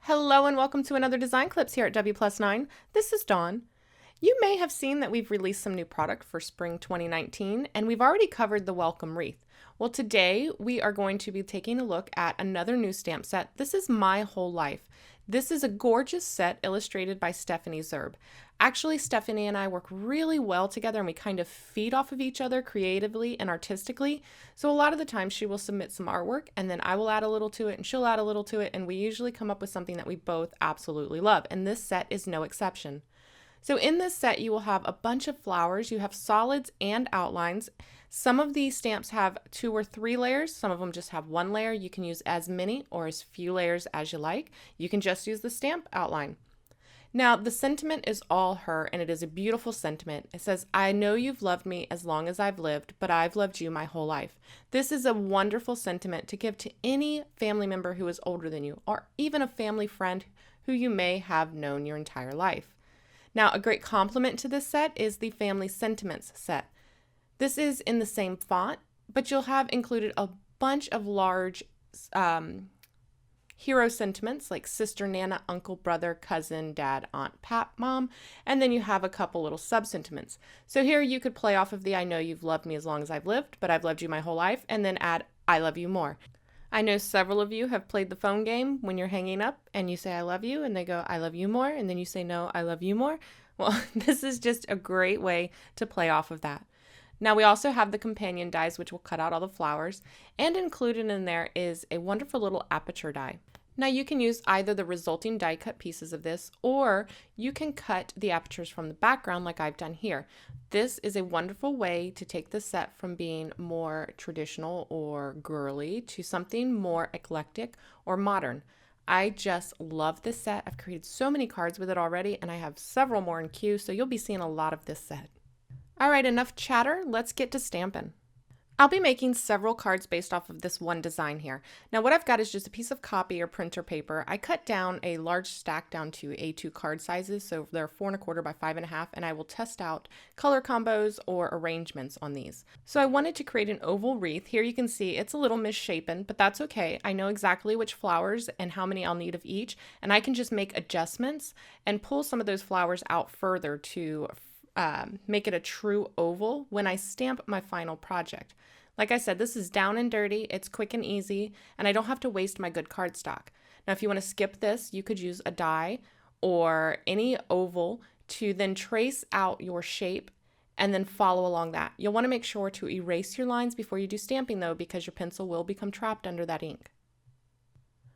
Hello and welcome to another Design Clips here at W+9. This is Dawn. You may have seen that we've released some new product for spring 2019, and we've already covered the welcome wreath. Well, today we are going to be taking a look at another new stamp set. This is My Whole Life. This is a gorgeous set illustrated by Stephanie Zerb. Actually, Stephanie and I work really well together and we kind of feed off of each other creatively and artistically. So a lot of the time she will submit some artwork and then I will add a little to it and she'll add a little to it, and we usually come up with something that we both absolutely love, and this set is no exception. So in this set, you will have a bunch of flowers. You have solids and outlines. Some of these stamps have 2 or 3 layers. Some of them just have 1 layer. You can use as many or as few layers as you like. You can just use the stamp outline. Now, the sentiment is all her, and it is a beautiful sentiment. It says, "I know you've loved me as long as I've lived, but I've loved you my whole life." This is a wonderful sentiment to give to any family member who is older than you, or even a family friend who you may have known your entire life. Now, a great complement to this set is the Family Sentiments set. This is in the same font, but you'll have included a bunch of large hero sentiments like sister, nana, uncle, brother, cousin, dad, aunt, pap, mom, and then you have a couple little sub-sentiments. So here you could play off of the "I know you've loved me as long as I've lived, but I've loved you my whole life," and then add "I love you more." I know several of you have played the phone game when you're hanging up and you say "I love you" and they go "I love you more," and then you say "No, I love you more." Well, this is just a great way to play off of that. Now we also have the companion dies, which will cut out all the flowers, and included in there is a wonderful little aperture die. Now you can use either the resulting die cut pieces of this, or you can cut the apertures from the background like I've done here. This is a wonderful way to take the set from being more traditional or girly to something more eclectic or modern. I just love this set. I've created so many cards with it already, and I have several more in queue, so you'll be seeing a lot of this set. All right, enough chatter. Let's get to stamping. I'll be making several cards based off of this one design here. Now what I've got is just a piece of copy or printer paper. I cut down a large stack down to A2 card sizes, so they're 4¼ by 5½, and I will test out color combos or arrangements on these. So I wanted to create an oval wreath. Here you can see it's a little misshapen, but that's okay. I know exactly which flowers and how many I'll need of each, and I can just make adjustments and pull some of those flowers out further to make it a true oval when I stamp my final project. Like I said, this is down and dirty, it's quick and easy, and I don't have to waste my good cardstock. Now, if you want to skip this, you could use a die or any oval to then trace out your shape and then follow along that. You'll want to make sure to erase your lines before you do stamping though, because your pencil will become trapped under that ink.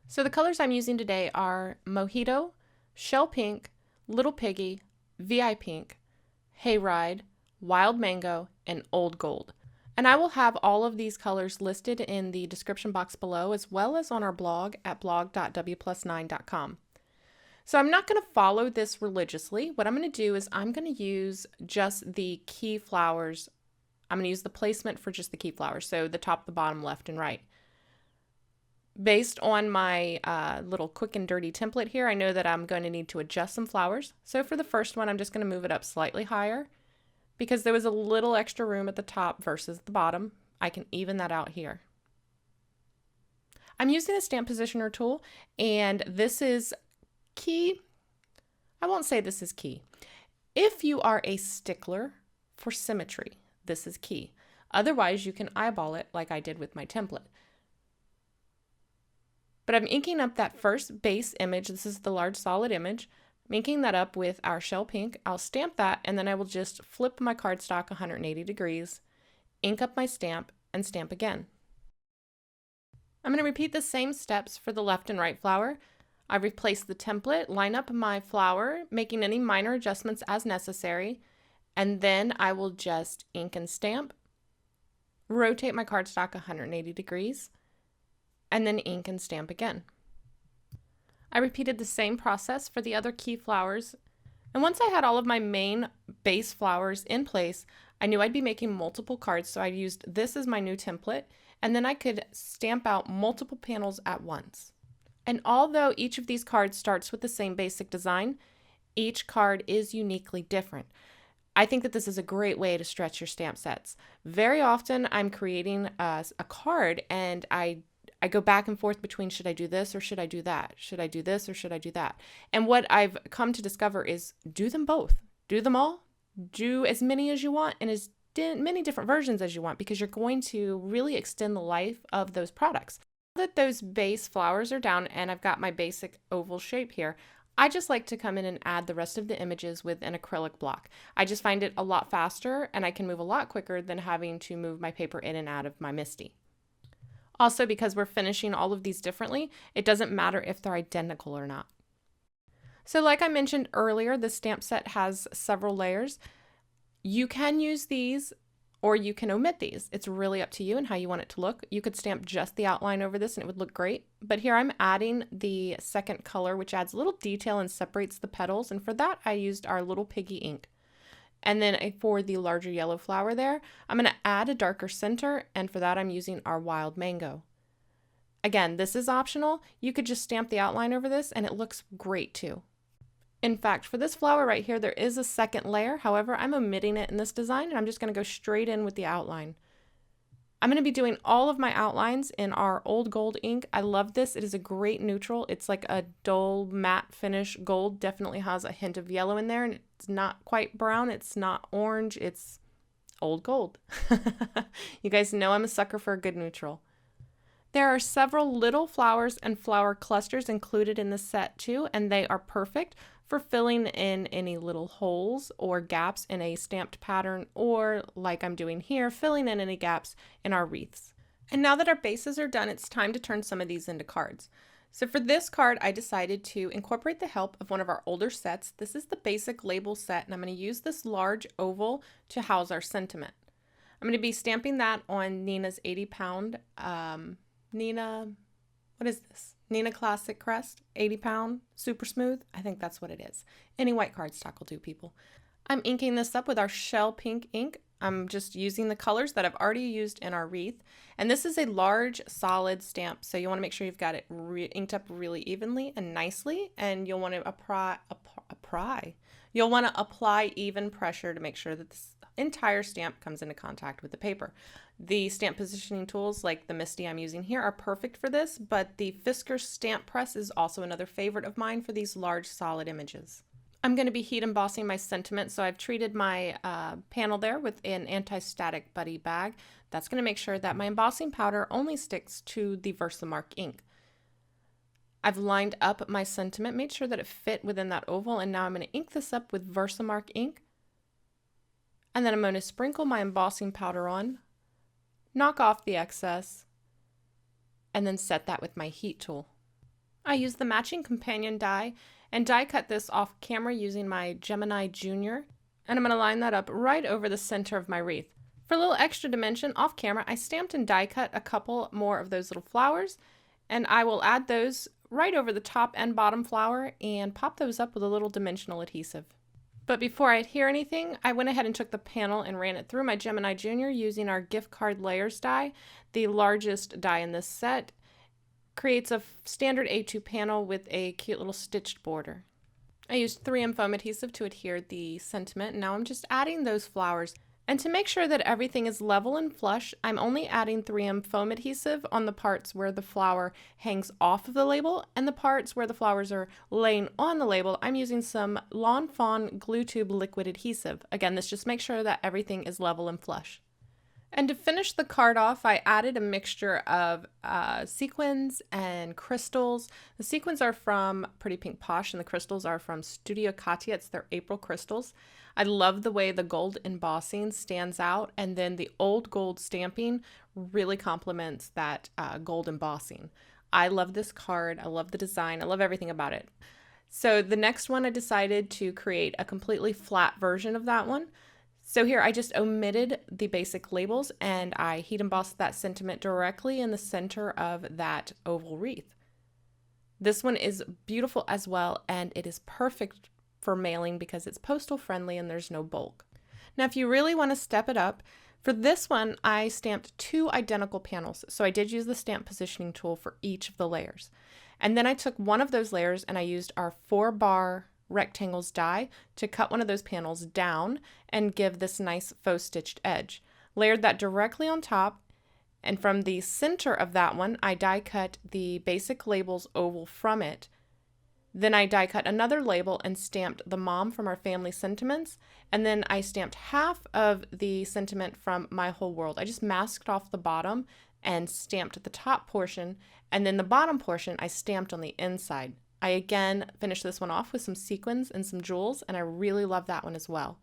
So the colors I'm using today are Mojito, Shell Pink, Little Piggy, VI Pink, Hayride, Wild Mango, and Old Gold. And I will have all of these colors listed in the description box below, as well as on our blog at blog.w+9.com. So I'm not going to follow this religiously. What I'm going to do is I'm going to use just the key flowers. I'm going to use the placement for just the key flowers, so the top, the bottom, left, and right. Based on my little quick and dirty template here, I know that I'm going to need to adjust some flowers. So for the first one, I'm just going to move it up slightly higher because there was a little extra room at the top versus the bottom. I can even that out here. I'm using a stamp positioner tool, and this is key. I won't say this is key. If you are a stickler for symmetry, this is key. Otherwise, you can eyeball it like I did with my template. But I'm inking up that first base image. This is the large solid image. I'm inking that up with our Shell Pink. I'll stamp that, and then I will just flip my cardstock 180 degrees, ink up my stamp, and stamp again. I'm going to repeat the same steps for the left and right flower. I replace the template, line up my flower, making any minor adjustments as necessary, and then I will just ink and stamp, rotate my cardstock 180 degrees, and then ink and stamp again. I repeated the same process for the other key flowers, and once I had all of my main base flowers in place, I knew I'd be making multiple cards, so I used this as my new template, and then I could stamp out multiple panels at once. And although each of these cards starts with the same basic design, each card is uniquely different. I think that this is a great way to stretch your stamp sets. Very often I'm creating a card and I I go back and forth between should I do this or should I do that? Should I do this or should I do that? And what I've come to discover is do them both. Do them all. Do as many as you want and as many different versions as you want, because you're going to really extend the life of those products. Now that those base flowers are down and I've got my basic oval shape here, I just like to come in and add the rest of the images with an acrylic block. I just find it a lot faster and I can move a lot quicker than having to move my paper in and out of my MISTI. Also, because we're finishing all of these differently, it doesn't matter if they're identical or not. So like I mentioned earlier, the stamp set has several layers. You can use these or you can omit these. It's really up to you and how you want it to look. You could stamp just the outline over this and it would look great. But here I'm adding the second color, which adds a little detail and separates the petals. And for that, I used our Little Piggy ink. And then for the larger yellow flower there, I'm going to add a darker center. And for that, I'm using our Wild Mango. Again, this is optional. You could just stamp the outline over this and it looks great too. In fact, for this flower right here, there is a second layer. However, I'm omitting it in this design and I'm just going to go straight in with the outline. I'm going to be doing all of my outlines in our Old Gold ink. I love this. It is a great neutral. It's like a dull matte finish gold. Definitely has a hint of yellow in there and it's not quite brown. It's not orange. It's Old Gold. You guys know I'm a sucker for a good neutral. There are several little flowers and flower clusters included in the set too, and they are perfect for filling in any little holes or gaps in a stamped pattern, or like I'm doing here, filling in any gaps in our wreaths. And now that our bases are done, it's time to turn some of these into cards. So for this card, I decided to incorporate the help of one of our older sets. This is the basic label set, and I'm going to use this large oval to house our sentiment. I'm going to be stamping that on Nina's 80-pound Nina Classic Crest, 80-pound, super smooth. I think that's what it is. Any white cardstock will do, people. I'm inking this up with our shell pink ink. I'm just using the colors that I've already used in our wreath. And this is a large, solid stamp, so you want to make sure you've got it inked up really evenly and nicely, and you'll want to apply even pressure to make sure that this entire stamp comes into contact with the paper. The stamp positioning tools like the MISTI I'm using here are perfect for this, but the Fisker stamp press is also another favorite of mine for these large solid images. I'm going to be heat embossing my sentiment, so I've treated my panel there with an anti-static buddy bag. That's going to make sure that my embossing powder only sticks to the Versamark ink. I've lined up my sentiment, made sure that it fit within that oval, and now I'm going to ink this up with Versamark ink. And then I'm going to sprinkle my embossing powder on, knock off the excess, and then set that with my heat tool. I used the matching companion die and die cut this off camera using my Gemini Junior, and I'm going to line that up right over the center of my wreath. For a little extra dimension off camera, I stamped and die cut a couple more of those little flowers, and I will add those right over the top and bottom flower and pop those up with a little dimensional adhesive. But before I adhere anything, I went ahead and took the panel and ran it through my Gemini Junior using our gift card layers die. The largest die in this set creates a standard A2 panel with a cute little stitched border. I used 3M foam adhesive to adhere the sentiment, and now I'm just adding those flowers. And to make sure that everything is level and flush, I'm only adding 3M foam adhesive on the parts where the flower hangs off of the label, and the parts where the flowers are laying on the label, I'm using some Lawn Fawn glue tube liquid adhesive. Again, this just makes sure that everything is level and flush. And to finish the card off, I added a mixture of sequins and crystals. The sequins are from Pretty Pink Posh, and the crystals are from Studio Katia. It's their April crystals. I love the way the gold embossing stands out, and then the old gold stamping really complements that gold embossing. I love this card. I love the design. I love everything about it. So the next one, I decided to create a completely flat version of that one. So here I just omitted the basic labels and I heat embossed that sentiment directly in the center of that oval wreath. This one is beautiful as well, and it is perfect for mailing because it's postal friendly and there's no bulk. Now, if you really want to step it up, for this one I stamped 2 identical panels. So I did use the stamp positioning tool for each of the layers. And then I took one of those layers and I used our 4-bar rectangles die to cut one of those panels down and give this nice faux stitched edge. Layered that directly on top, And from the center of that one, I die cut the basic labels oval from it. Then I die cut another label and stamped the mom from our family sentiments. And then I stamped half of the sentiment from My Whole World. I just masked off the bottom and stamped the top portion. And then the bottom portion I stamped on the inside. I again finished this one off with some sequins and some jewels, and I really love that one as well.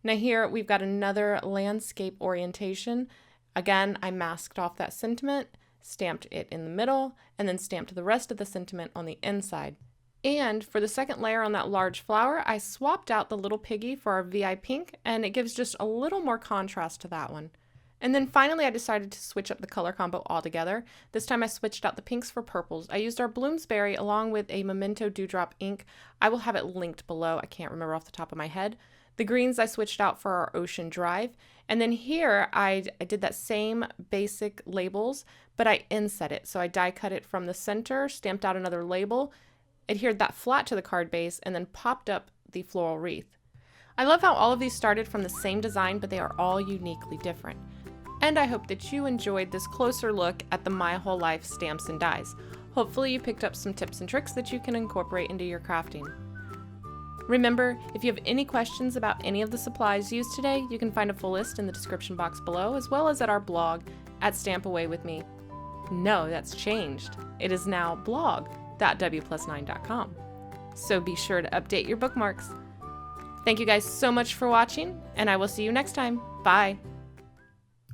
Now here we've got another landscape orientation. Again, I masked off that sentiment, stamped it in the middle, and then stamped the rest of the sentiment on the inside. And for the second layer on that large flower, I swapped out the little piggy for our VI pink, and it gives just a little more contrast to that one. And then finally, I decided to switch up the color combo altogether. This time I switched out the pinks for purples. I used our Bloomsbury along with a Memento Dewdrop ink. I will have it linked below. I can't remember off the top of my head. The greens I switched out for our Ocean Drive. And then here I did that same basic labels, but I inset it. So I die cut it from the center, stamped out another label, adhered that flat to the card base, and then popped up the floral wreath. I love how all of these started from the same design, but they are all uniquely different. And I hope that you enjoyed this closer look at the My Whole Life stamps and dies. Hopefully you picked up some tips and tricks that you can incorporate into your crafting. Remember, if you have any questions about any of the supplies used today, you can find a full list in the description box below, as well as at our blog at StampAwayWithMe. No, that's changed. It is now blog.w+9.com. So be sure to update your bookmarks. Thank you guys so much for watching, and I will see you next time. Bye!